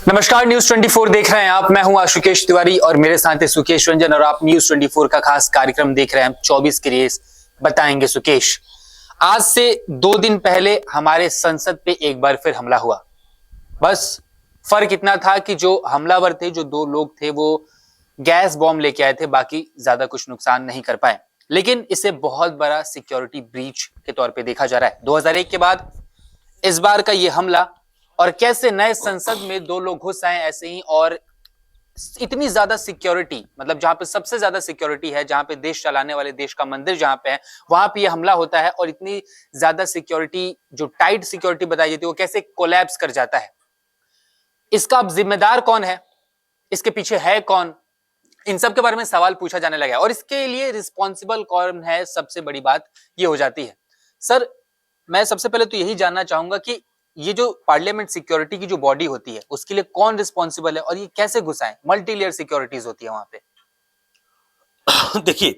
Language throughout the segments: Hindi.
नमस्कार, न्यूज 24 देख रहे हैं आप। मैं हूं आशुकेश तिवारी और मेरे साथ है सुकेश रंजन और आप न्यूज 24 का खास कार्यक्रम देख रहे हैं। 24 के रेस बताएंगे सुकेश। आज से 2 दिन पहले हमारे संसद पे एक बार फिर हमला हुआ। बस फर्क इतना था कि जो हमलावर थे, जो 2 लोग थे, वो गैस बॉम्ब लेके आए थे, बाकी ज्यादा कुछ नुकसान नहीं कर पाए। लेकिन इसे बहुत बड़ा सिक्योरिटी ब्रीच के तौर पे देखा जा रहा है। 2001 के बाद इस बार का ये हमला, और कैसे नए संसद में 2 लोग घुस आए ऐसे ही, और इतनी ज्यादा सिक्योरिटी, मतलब जहां पे सबसे ज्यादा सिक्योरिटी है, जहां पे देश चलाने वाले देश का मंदिर जहां पे है, वहां पे ये हमला होता है। और इतनी ज्यादा सिक्योरिटी, जो टाइट सिक्योरिटी बताई जाती है, वो कैसे कोलैप्स कर जाता है। इसका अब जिम्मेदार कौन है, इसके पीछे है कौन, इन सब के बारे में सवाल पूछा जाने लगा है। और इसके लिए रिस्पॉन्सिबल कौन है, सबसे बड़ी बात ये हो जाती है। सर, मैं सबसे पहले तो यही जानना चाहूंगा कि ये जो पार्लियामेंट सिक्योरिटी की जो बॉडी होती है, उसके लिए कौन रिस्पॉन्सिबल है और ये कैसे घुसाएं? मल्टी लेयर सिक्योरिटीज होती है वहां पे। देखिए,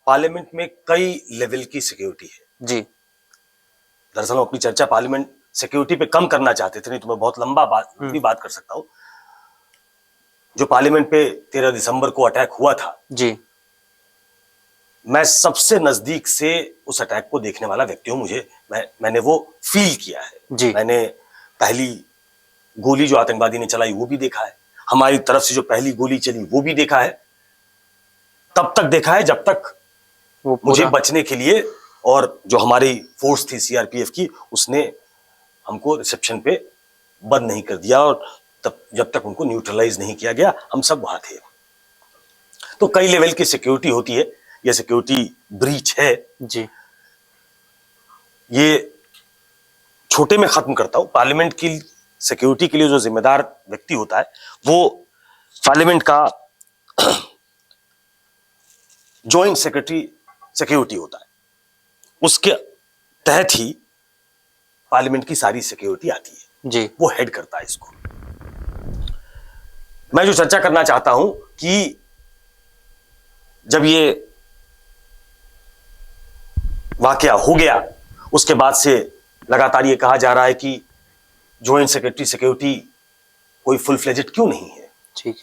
पार्लियामेंट में कई लेवल की सिक्योरिटी है जी। दरअसल हम अपनी चर्चा पार्लियामेंट सिक्योरिटी पे कम करना चाहते थे, नहीं तो मैं बहुत लंबा बात कर सकता हूं। जो पार्लियामेंट पे 13 दिसंबर को अटैक हुआ था जी, मैं सबसे नजदीक से उस अटैक को देखने वाला व्यक्ति हूं। मैंने वो फील किया है जी। मैंने पहली गोली जो आतंकवादी ने चलाई वो भी देखा है, हमारी तरफ से जो पहली गोली चली वो भी देखा है। तब तक देखा है जब तक मुझे बचने के लिए, और जो हमारी फोर्स थी सीआरपीएफ की, उसने हमको रिसेप्शन पे बंद नहीं कर दिया, और तब जब तक उनको न्यूट्रलाइज नहीं किया गया, हम सब वहां थे। तो कई लेवल की सिक्योरिटी होती है, यह सिक्योरिटी ब्रीच है जी। ये छोटे में खत्म करता हूं। पार्लियामेंट की सिक्योरिटी के लिए जो जिम्मेदार व्यक्ति होता है वो पार्लियामेंट का जॉइंट सेक्रेटरी सिक्योरिटी होता है। उसके तहत ही पार्लियामेंट की सारी सिक्योरिटी आती है जी। वो हेड करता है इसको। मैं जो चर्चा करना चाहता हूं कि जब ये वाकया हो गया, उसके बाद से लगातार ये कहा जा रहा है कि जॉइंट सेक्रेटरी सिक्योरिटी कोई फुल फ्लेजेड क्यों नहीं है। ठीक।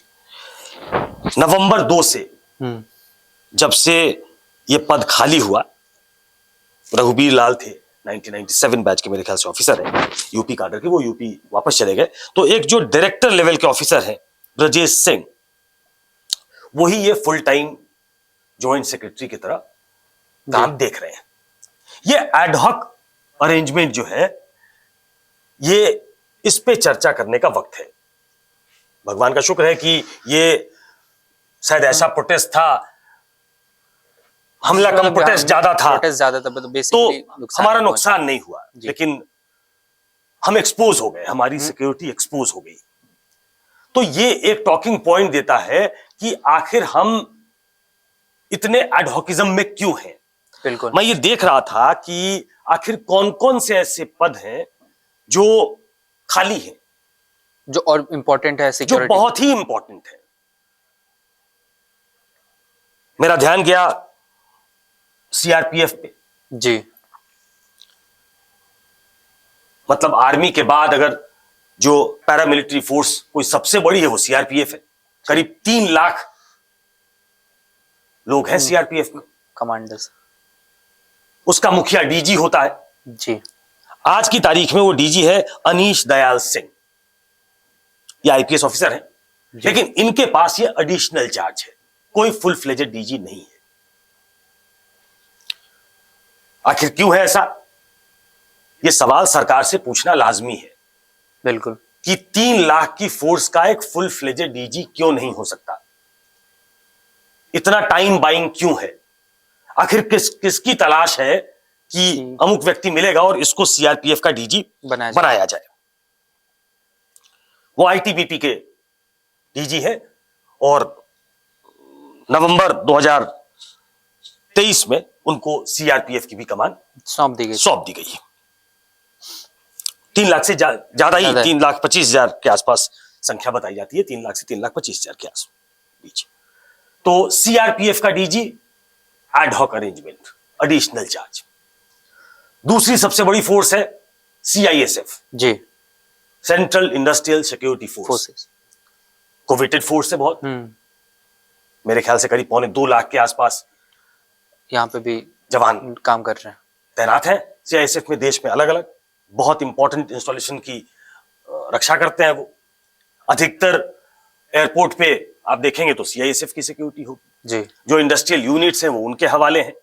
नवंबर 2 से जब से ये पद खाली हुआ, रघुबीर लाल थे 1997 बैच के मेरे ख्याल से ऑफिसर है, यूपी काडर के, वो यूपी वापस चले गए। तो एक जो डायरेक्टर लेवल के ऑफिसर है ब्रजेश सिंह, वही ये फुल टाइम जॉइंट सेक्रेटरी की तरह काम देख रहे हैं। ये एडहॉक अरेंजमेंट जो है, ये इस पे चर्चा करने का वक्त है। भगवान का शुक्र है कि ये शायद ऐसा प्रोटेस्ट था, हमला कम प्रोटेस्ट ज्यादा था, तो हमारा नुकसान नहीं हुआ, लेकिन हम एक्सपोज हो गए, हमारी सिक्योरिटी एक्सपोज हो गई। तो ये एक टॉकिंग पॉइंट देता है कि आखिर हम इतने एडहॉकिज्म में क्यों हैं। बिल्कुल। मैं ये देख रहा था कि आखिर कौन कौन से ऐसे पद हैं जो खाली हैं, जो और इंपॉर्टेंट है सिक्योरिटी, जो बहुत ही इंपॉर्टेंट है। मेरा ध्यान गया सीआरपीएफ पे। जी। मतलब आर्मी के बाद अगर जो पैरामिलिट्री फोर्स कोई सबसे बड़ी है वो सीआरपीएफ है। करीब 3 लाख लोग हैं सीआरपीएफ में, कमांडर्स। उसका मुखिया डीजी होता है जी। आज की तारीख में वो डीजी है अनीश दयाल सिंह। ये आईपीएस ऑफिसर है, लेकिन इनके पास ये एडिशनल चार्ज है, कोई फुल फ्लेजेड डीजी नहीं है। आखिर क्यों है ऐसा, ये सवाल सरकार से पूछना लाजमी है। बिल्कुल। कि 3 लाख की फोर्स का एक फुल फ्लेजेड डीजी क्यों नहीं हो सकता, इतना टाइम बाइंग क्यों है, आखिर किसकी तलाश है कि अमुक व्यक्ति मिलेगा और इसको सीआरपीएफ का डीजी बनाया जाए। वो आईटीबीपी के डीजी है और नवंबर 2023 में उनको सीआरपीएफ की भी कमान सौंप दी गई। 3 लाख से ज्यादा ही, 3,25,000 के आसपास संख्या बताई जाती है, 3 लाख से 3,25,000 के आसपास बीच। तो सीआरपीएफ का DG ad hoc arrangement, additional charge. दूसरी सबसे बड़ी फोर्स है सीआईएसएफ। जी। Central industrial security force, forces. Coveted force है बहुत, मेरे ख्याल से करीब 2.25 लाख के आसपास यहाँ पे भी जवान काम कर रहे हैं, तैनात हैं सीआईएसएफ में, देश में अलग अलग बहुत इंपॉर्टेंट इंस्टॉलेशन की रक्षा करते हैं वो। अधिकतर एयरपोर्ट पे आप देखेंगे तो सीआईएसएफ की सिक्योरिटी होगी जी। जो इंडस्ट्रियल यूनिट्स हैं वो उनके हवाले हैं,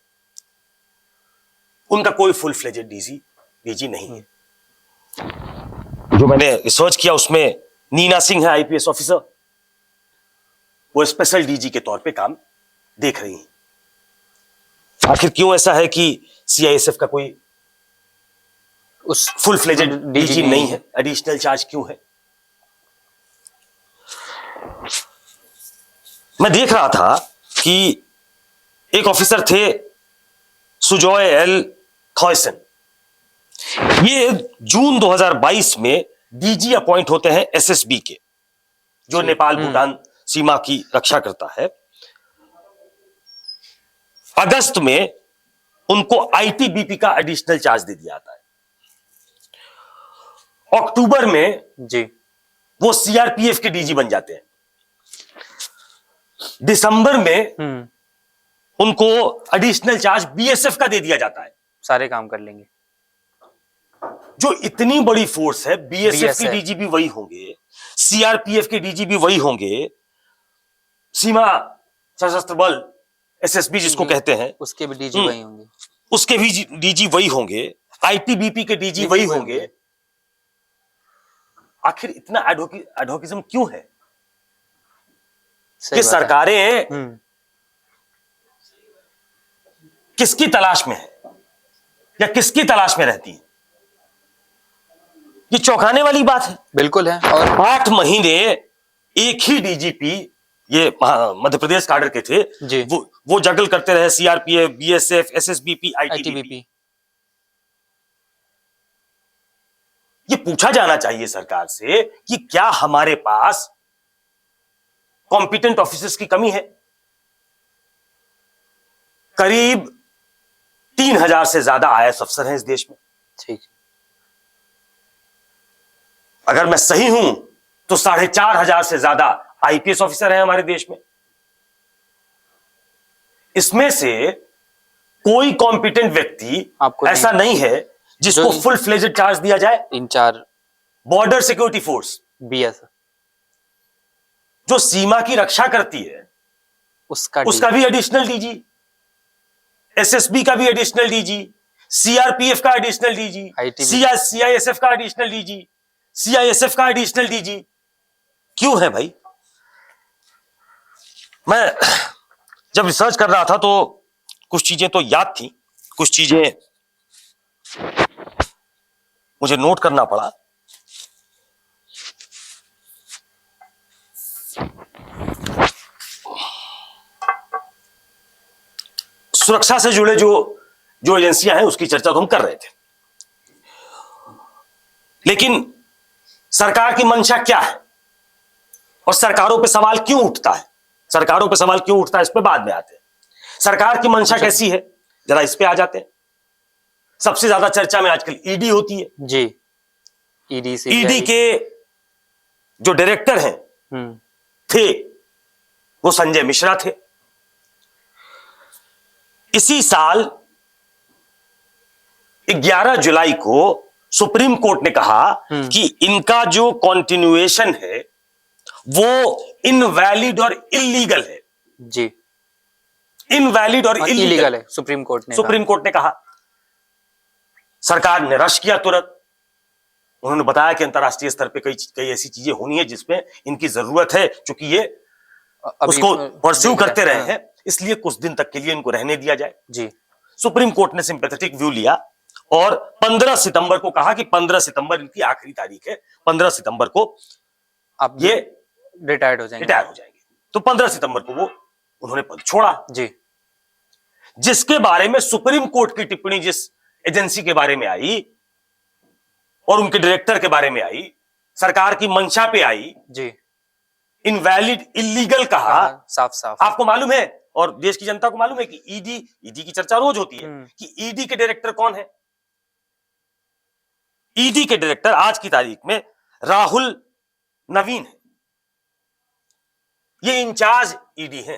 उनका कोई फुल फ्लेजेड डीजी नहीं है। जो मैंने रिसर्च किया उसमें नीना सिंह है आईपीएस ऑफिसर, वो स्पेशल डीजी के तौर पे काम देख रही हैं। आखिर क्यों ऐसा है कि सीआईएसएफ का कोई उस फुल फ्लेजेड डीजी नहीं है, एडिशनल चार्ज क्यों है? मैं देख रहा था कि एक ऑफिसर थे सुजॉय एल थॉयसन, ये जून 2022 में डीजी अपॉइंट होते हैं एसएसबी के, जो नेपाल भूटान सीमा की रक्षा करता है। अगस्त में उनको आईटीबीपी का एडिशनल चार्ज दे दिया जाता है। अक्टूबर में जी वो सीआरपीएफ के डीजी बन जाते हैं। दिसंबर में उनको एडिशनल चार्ज बीएसएफ का दे दिया जाता है। सारे काम कर लेंगे। जो इतनी बड़ी फोर्स है, बीएसएफ के डीजी भी वही होंगे, सीआरपीएफ के डीजी भी वही होंगे, सीमा सशस्त्र बल एसएसबी जिसको कहते हैं उसके भी डीजी वही होंगे, उसके भी डीजी वही होंगे, आईटीबीपी के डीजी वही होंगे। आखिर इतना एडहोकिज्म क्यों है कि सरकारें किसकी तलाश में है या किसकी तलाश में रहती है? ये चौंकाने वाली बात है। बिल्कुल है। और 8 महीने एक ही डीजीपी, ये मध्य प्रदेश काडर के थे जी। वो जगल करते रहे, सीआरपीएफ, बीएसएफ, एसएसबीपी, आईटीबीपी। ये पूछा जाना चाहिए सरकार से कि क्या हमारे पास कॉम्पिटेंट ऑफिसर्स की कमी है? करीब 3000 से ज्यादा आईएएस अफसर हैं इस देश में। ठीक। अगर मैं सही हूं तो 4500 से ज्यादा आईपीएस ऑफिसर हैं हमारे देश में। इसमें से कोई कॉम्पिटेंट व्यक्ति ऐसा नहीं है जिसको फुल फ्लेजेड चार्ज दिया जाए। Incharge border security force BSF जो सीमा की रक्षा करती है उसका भी एडिशनल डीजी, एसएसबी का भी एडिशनल डीजी, सीआरपीएफ का एडिशनल डीजी, सीआईएसएफ का एडिशनल डीजी, सीआईएसएफ का एडिशनल डीजी क्यों है भाई? मैं जब रिसर्च कर रहा था तो कुछ चीजें तो याद थी, कुछ चीजें मुझे नोट करना पड़ा। सुरक्षा से जुड़े जो एजेंसियां हैं उसकी चर्चा तो हम कर रहे थे, लेकिन सरकार की मंशा क्या है और सरकारों पे सवाल क्यों उठता है? सरकारों पे सवाल क्यों उठता है इस पे बाद में आते हैं। सरकार की मंशा कैसी है जरा इस पे आ जाते हैं। सबसे ज्यादा चर्चा में आजकल ईडी होती है जी। ईडी के जो डायरेक्टर हैं थे वो संजय मिश्रा थे। इसी साल 11 जुलाई को सुप्रीम कोर्ट ने कहा कि इनका जो कॉन्टिन्यूएशन है वो इनवैलिड और इल्लीगल है। जी, इनवैलिड और इल्लीगल है। सुप्रीम कोर्ट ने कहा। सरकार ने रश किया तुरंत। उन्होंने बताया कि अंतरराष्ट्रीय स्तर पे कई ऐसी चीजें होनी है जिसमें इनकी जरूरत है, क्योंकि ये उसको परस्यू करते रहे हैं, इसलिए कुछ दिन तक के लिए इनको रहने दिया जाए। जी। सुप्रीम कोर्ट ने सिंपैथेटिक व्यू लिया और 15 सितंबर को कहा कि 15 सितंबर इनकी आखिरी तारीख है, 15 सितंबर को अब ये रिटायर्ड हो जाएंगे। तो 15 सितंबर को वो उन्होंने पद छोड़ा। जी। जिसके बारे में सुप्रीम कोर्ट की टिप्पणी जिस एजेंसी के बारे में आई और उनके डायरेक्टर के बारे में आई, सरकार की मंशा पे आई जी, इनवैलिड इल्लीगल कहा। साफ साफ आपको मालूम है और देश की जनता को मालूम है कि ईडी की चर्चा रोज होती है कि ईडी के डायरेक्टर कौन है। ईडी के डायरेक्टर आज की तारीख में राहुल नवीन है, ये इंचार्ज ईडी है,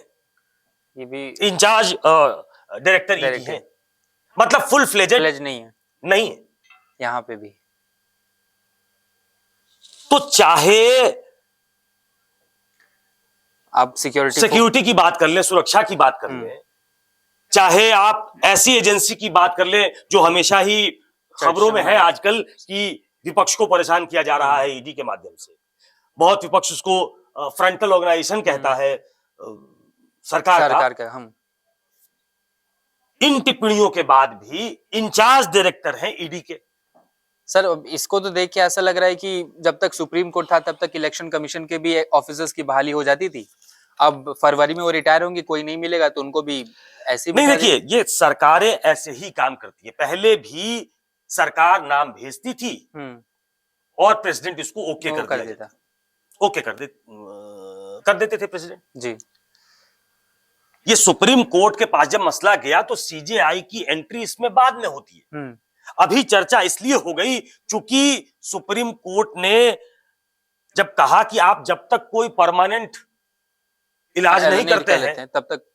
ये भी इंचार्ज डायरेक्टर ईडी है, मतलब फुल फ्लेजेड नहीं है, नहीं है। यहाँ पे भी तो चाहे आप सिक्योरिटी की बात कर ले, सुरक्षा की बात कर ले, चाहे आप ऐसी एजेंसी की बात कर ले जो हमेशा ही खबरों में है आजकल कि विपक्ष को परेशान किया जा रहा है ईडी के माध्यम से, बहुत विपक्ष उसको फ्रंटल ऑर्गेनाइजेशन कहता है सरकार का। हम इन टिप्पणियों के बाद भी इंचार्ज डायरेक्टर हैं ईडी के। सर इसको तो देख के ऐसा लग रहा है कि जब तक सुप्रीम कोर्ट था तब तक इलेक्शन कमीशन के भी ऑफिसर्स की बहाली हो जाती थी, अब फरवरी में वो रिटायर होंगे, कोई नहीं मिलेगा तो उनको भी ऐसे नहीं। देखिए, ये सरकारें ऐसे ही काम करती है, पहले भी सरकार नाम भेजती थी और प्रेसिडेंट इसको ओके कर देता, ओके कर देते थे प्रेसिडेंट जी। ये सुप्रीम कोर्ट के पास जब मसला गया तो सीजेआई की एंट्री इसमें बाद में होती है। अभी चर्चा इसलिए हो गई क्योंकि सुप्रीम कोर्ट ने जब कहा कि आप जब तक कोई परमानेंट इलाज नहीं करते हैं, तब तक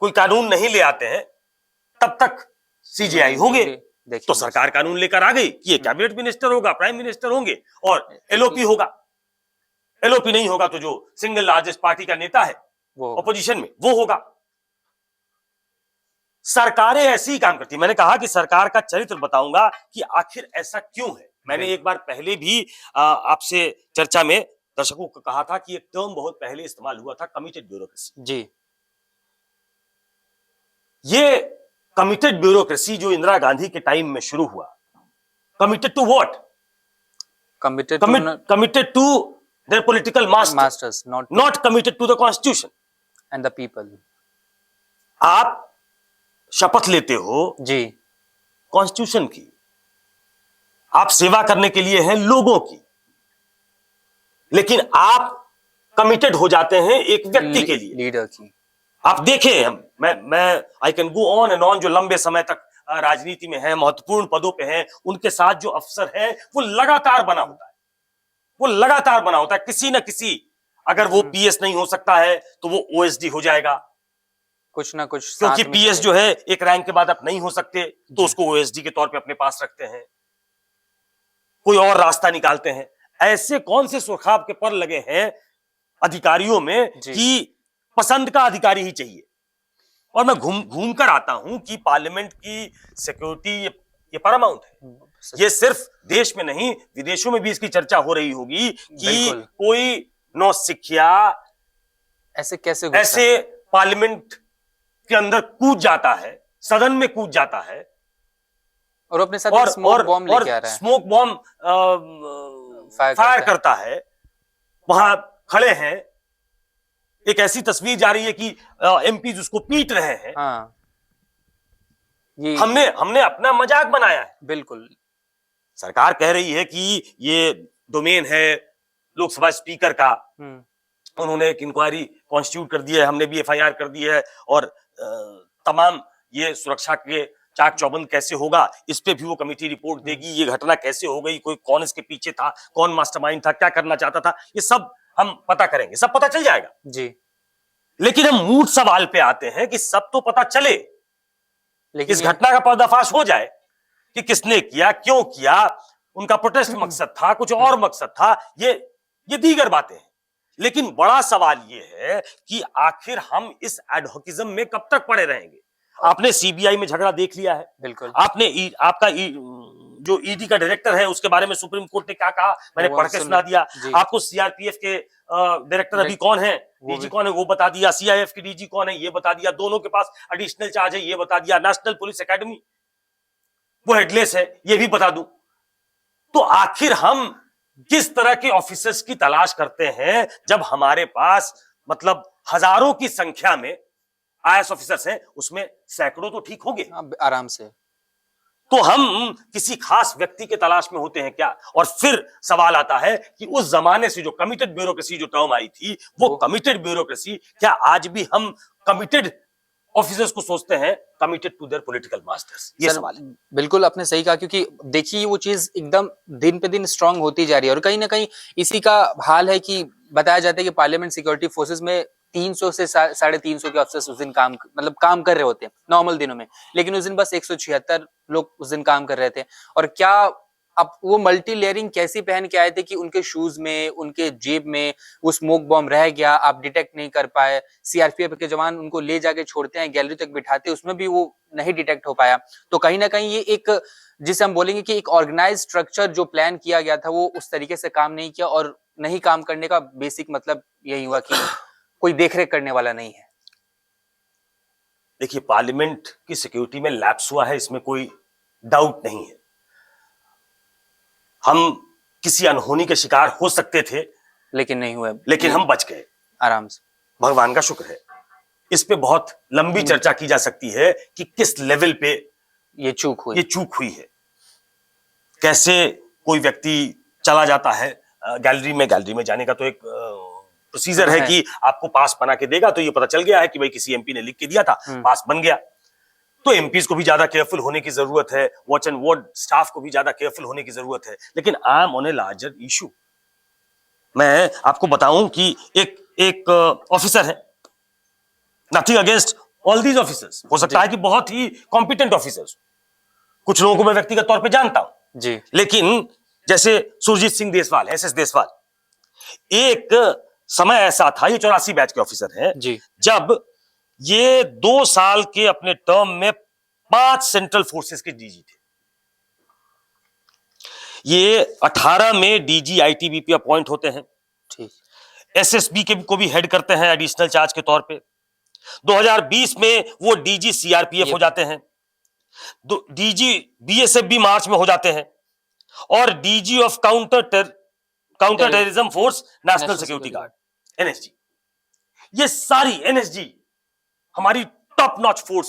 कोई कानून नहीं ले आते हैं, तब तक सीजेआई होंगे। तो सरकार कानून लेकर आ गई कि ये कैबिनेट मिनिस्टर होगा, प्राइम मिनिस्टर होंगे और एलओपी होगा। एलओपी नहीं होगा तो जो सिंगल लार्जेस्ट पार्टी का नेता है अपोजिशन में वो होगा। सरकारें ऐसे ही काम करती। मैंने कहा कि सरकार का चरित्र बताऊंगा कि आखिर ऐसा क्यों है। मैंने एक बार पहले भी आपसे चर्चा में दर्शकों को कहा था कि एक टर्म बहुत पहले इस्तेमाल हुआ था, कमिटेड ब्यूरोक्रेसी जी। ये कमिटेड ब्यूरोक्रेसी जो इंदिरा गांधी के टाइम में शुरू हुआ, committed to what? Committed to their political masters, not committed to the constitution and the people. आप शपथ लेते हो जी कॉन्स्टिट्यूशन की, आप सेवा करने के लिए हैं लोगों की, लेकिन आप कमिटेड हो जाते हैं एक व्यक्ति के लिए, लीडर की। आप देखें, मैं I can go on and on, जो लंबे समय तक राजनीति में हैं, महत्वपूर्ण पदों पे हैं, उनके साथ जो अफसर है वो लगातार बना होता है, वो लगातार बना होता है किसी ना किसी। अगर वो पीएस नहीं हो सकता है तो वो ओएसडी हो जाएगा, कुछ ना कुछ, क्योंकि पीएस जो है एक रैंक के बाद आप नहीं हो सकते तो उसको ओएसडी के तौर पे अपने पास रखते हैं, कोई और रास्ता निकालते हैं। ऐसे कौन से सुरखाब के पर लगे हैं अधिकारियों में कि पसंद का अधिकारी ही चाहिए। और मैं घूम कर आता हूं कि पार्लियामेंट की सिक्योरिटी ये पैरामाउंट है। ये सिर्फ देश में नहीं, विदेशों में भी इसकी चर्चा हो रही होगी कि कोई नौसिखिया ऐसे कैसे पार्लियामेंट के अंदर कूद जाता है, सदन में कूद जाता है और अपने साथ स्मोक बॉम्ब लेके आ रहा है, स्मोक बॉम्ब फायर करता है। वहां खड़े हैं, एक ऐसी तस्वीर जा रही है कि एमपी उसको पीट रहे हैं। हाँ। ये हमने अपना मजाक बनाया है। बिल्कुल। सरकार कह रही है कि ये डोमेन है लोकसभा स्पीकर का, उन्होंने एक इंक्वायरी कॉन्स्टिट्यूट कर दी है, हमने भी एफआईआर कर दी है, और तमाम ये सुरक्षा के चाक चौबंद कैसे होगा इस पे भी वो कमेटी रिपोर्ट देगी। ये घटना कैसे हो गई, कोई कौन इसके पीछे था, कौन मास्टरमाइंड था, क्या करना चाहता था, ये सब हम पता करेंगे, सब पता चल जाएगा जी। लेकिन हम मूल सवाल पे आते हैं कि सब तो पता चले, लेकिन इस घटना का पर्दाफाश हो जाए कि किसने किया, क्यों किया, उनका प्रोटेस्ट मकसद था, कुछ और मकसद था, ये दीगर बातें हैं। लेकिन बड़ा सवाल ये है कि आखिर हम इस एडहोकिज्म में कब तक पड़े रहेंगे। आपने सीबीआई में झगड़ा देख लिया है, बिल्कुल। आपने आपका जो ईडी का डायरेक्टर है उसके बारे में सुप्रीम कोर्ट ने क्या कहा मैंने पढ़ के सुना दिया। आपको सीआरपीएफ के डायरेक्टर अभी कौन है, डीजी कौन है वो बता दिया, सीआईएफ के डीजी कौन है ये बता दिया, दोनों के पास एडिशनल चार्ज है ये बता दिया, नेशनल पुलिस एकेडमी वो हेडलेस है ये भी बता दूं। तो आखिर हम किस तरह के ऑफिसर्स की तलाश करते हैं जब हमारे पास मतलब हजारों की संख्या में आईएएस ऑफिसर्स हैं, उसमें सैकड़ों तो ठीक होंगे आराम से। तो हम किसी खास व्यक्ति के तलाश में होते हैं क्या? और फिर सवाल आता है कि उस जमाने से जो कमिटेड ब्यूरोक्रेसी जो टर्म आई थी वो कमिटेड ब्यूरोक्रेसी क्या आज भी हम कमिटेड ऑफिसर्स को सोचते हैं committed to their political masters? ये सर, सवाल है। बिल्कुल आपने सही कहा, क्योंकि देखिए वो चीज एकदम दिन पे दिन स्ट्रांग होती जा रही है और कहीं ना कहीं इसी का हाल है कि बताया जाता है कि पार्लियामेंट सिक्योरिटी फोर्सेस में 300 से 350 के अफसर उस दिन काम कर रहे होते हैं नॉर्मल दिनों में, लेकिन उस दिन बस 176 लोग उस दिन काम कर रहे थे। और क्या अब वो मल्टी लेयरिंग कैसी पहन के आए थे कि उनके शूज में, उनके जेब में वो स्मोक बॉम्ब रह गया, आप डिटेक्ट नहीं कर पाए। सीआरपीएफ के जवान उनको ले जाके छोड़ते हैं, गैलरी तक बिठाते हैं, उसमें भी वो नहीं डिटेक्ट हो पाया। तो कहीं ना कहीं ये एक, जिसे हम बोलेंगे कि एक ऑर्गेनाइज स्ट्रक्चर जो प्लान किया गया था वो उस तरीके से काम नहीं किया, और नहीं काम करने का बेसिक मतलब यही हुआ कि कोई देखरेख करने वाला नहीं है। देखिए, पार्लियामेंट की सिक्योरिटी में लैप्स हुआ है, इसमें कोई डाउट नहीं है। हम किसी अनहोनी के शिकार हो सकते थे, लेकिन नहीं हुए, लेकिन हम बच गए, आराम से। भगवान का शुक्र है। इस पे बहुत लंबी चर्चा की जा सकती है कि किस लेवल पे ये चूक हुई है। कैसे कोई व्यक्ति चला जाता है गैलरी में जाने का तो एक प्रोसीजर है कि आपको पास बना के देगा, तो ये पता चल गया है कि भाई किसी एमपी ने लिख के दिया था, पास बन गया। तो एमपीज को भी ज्यादा केयरफुल होने की जरूरत है, वॉच एंड वार्ड स्टाफ को भी ज्यादा केयरफुल होने की जरूरत है। लेकिन I am on a larger issue. मैं आपको बताऊं कि एक ऑफिसर है, nothing against all these officers, हो सकता है कि बहुत ही कॉम्पिटेंट ऑफिसर्स, कुछ लोगों को मैं व्यक्तिगत तौर पे जानता हूं जी, लेकिन जैसे सुरजीत सिंह देसवाल, एसएस देसवाल, एक समय ऐसा था, ये 84 बैच के ऑफिसर हैं, जब ये 2 साल के अपने टर्म में 5 सेंट्रल फोर्सेस के डीजी थे। ये 18 में डीजी आईटीबीपी अपॉइंट होते हैं, एसएसबी के को भी हेड करते हैं एडिशनल चार्ज के तौर पे। 2020 में वो डीजी सीआरपीएफ हो जाते हैं, डीजी बीएसएफ भी मार्च में हो जाते हैं, और DG of counter terrorism force national security guard NSG. ये सारी एनएसजी हमारी टॉप नॉच फोर्स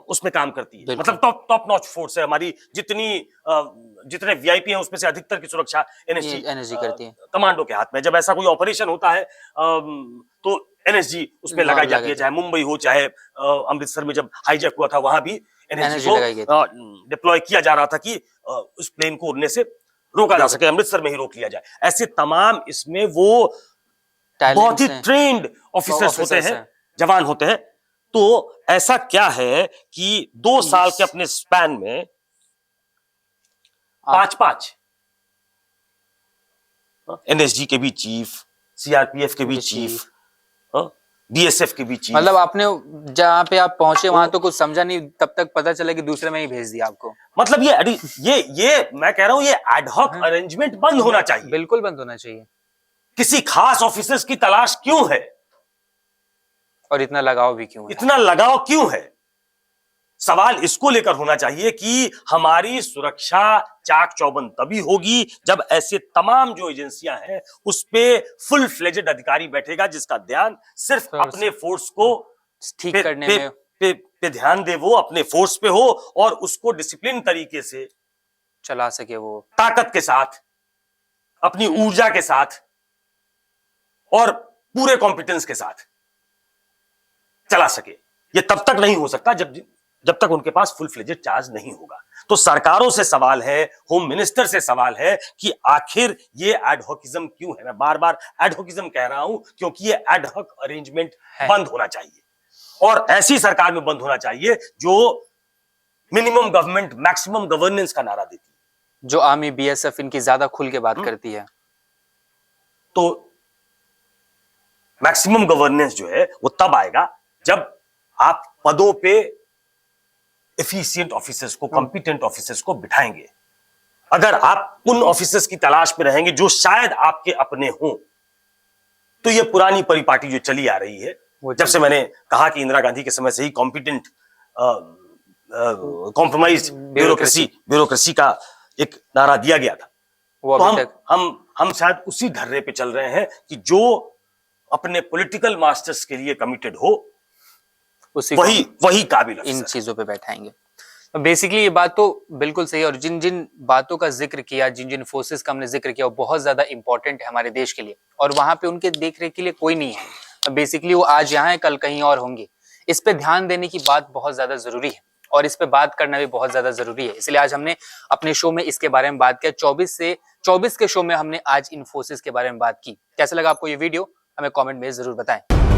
उसमें काम करती है, मतलब टॉप नॉच फोर्स है हमारी। जितने वीआईपी हैं उसमें से अधिकतर की सुरक्षा एनएसजी करती है, कमांडो के हाथ में। जब ऐसा कोई ऑपरेशन होता है तो एनएसजी उसमें लगाई जाती है, चाहे मुंबई हो, चाहे अमृतसर में जब हाईजैक हुआ था वहां भी एनएसजी को डिप्लॉय किया जा रहा था कि उस प्लेन को उड़ने से रोका जा सके, अमृतसर में ही रोक लिया जाए। ऐसे तमाम इसमें वो बहुत ही ट्रेन्ड ऑफिसर्स होते हैं, जवान होते हैं। तो ऐसा क्या है कि 2 साल के अपने स्पैन में 5 एनएसजी के भी चीफ, सीआरपीएफ के भी चीफ, बीएसएफ के भी चीफ। मतलब आपने जहां पे आप पहुंचे वहां तो कुछ समझा नहीं, तब तक पता चला कि दूसरे में ही भेज दिया आपको। मतलब ये मैं कह रहा हूं, ये एडहॉक अरेंजमेंट बंद होना चाहिए, बिल्कुल बंद होना चाहिए। किसी खास ऑफिसर्स की तलाश क्यों है, और इतना लगाव भी क्यों है? इतना लगाव क्यों है? सवाल इसको लेकर होना चाहिए कि हमारी सुरक्षा चाक चौबंद तभी होगी जब ऐसे तमाम जो एजेंसियां हैं उस पे फुल फ्लेजेड अधिकारी बैठेगा, जिसका ध्यान सिर्फ अपने फोर्स को ठीक करने में पे ध्यान दे, वो अपने फोर्स पे हो और उसको डिसिप्लिन तरीके से चला सके, वो ताकत के साथ, अपनी ऊर्जा के साथ और पूरे कॉम्पिटेंस के साथ चला सके। ये तब तक नहीं हो सकता जब तक उनके पास फुल फ्लेजेड चार्ज नहीं होगा। तो सरकारों से सवाल है, होम मिनिस्टर से सवाल है कि आखिर ये एडहॉकिज्म क्यों है। मैं बार बार एडहॉकिज्म कह रहा हूं क्योंकि ये एडहॉक अरेंजमेंट बंद होना चाहिए, और ऐसी सरकार में बंद होना चाहिए जो मिनिमम गवर्नमेंट मैक्सिमम गवर्नेंस का नारा देती है, जो आर्मी बीएसएफ इनकी ज्यादा खुल के बात करती है। तो मैक्सिमम गवर्नेंस जो है वो तब आएगा जब आप पदों पे एफिशिएंट ऑफिसर्स को, कॉम्पिटेंट ऑफिसर्स को बिठाएंगे। अगर आप उन ऑफिसर्स की तलाश में रहेंगे जो शायद आपके अपने हों, तो ये पुरानी परिपाटी जो चली आ रही है, जब से मैंने कहा कि इंदिरा गांधी के समय से ही कॉम्पिटेंट कॉम्प्रोमाइज ब्यूरोक्रेसी का एक नारा दिया गया था, तो हम शायद उसी धर्रे पे चल रहे हैं कि जो अपने पॉलिटिकल मास्टर्स के लिए कमिटेड हो वही काबिल इन चीजों पे बैठाएंगे। बेसिकली ये बात तो बिल्कुल सही है, और जिन जिन बातों का जिक्र किया, जिन जिन फोर्सेस का हमने जिक्र किया, वो बहुत ज्यादा इंपॉर्टेंट है हमारे देश के लिए, और वहां पे उनके देख रेख के लिए कोई नहीं है। बेसिकली वो आज यहाँ है, कल कहीं और होंगे। इस पे ध्यान देने की बात बहुत ज्यादा जरूरी है और इस पे बात करना भी बहुत ज्यादा जरूरी है। इसलिए आज हमने अपने शो में इसके बारे में बात किया। 24 के शो में हमने आज इन्फोसिस के बारे में बात की। कैसा लगा आपको ये वीडियो, हमें कमेंट में जरूर बताएं।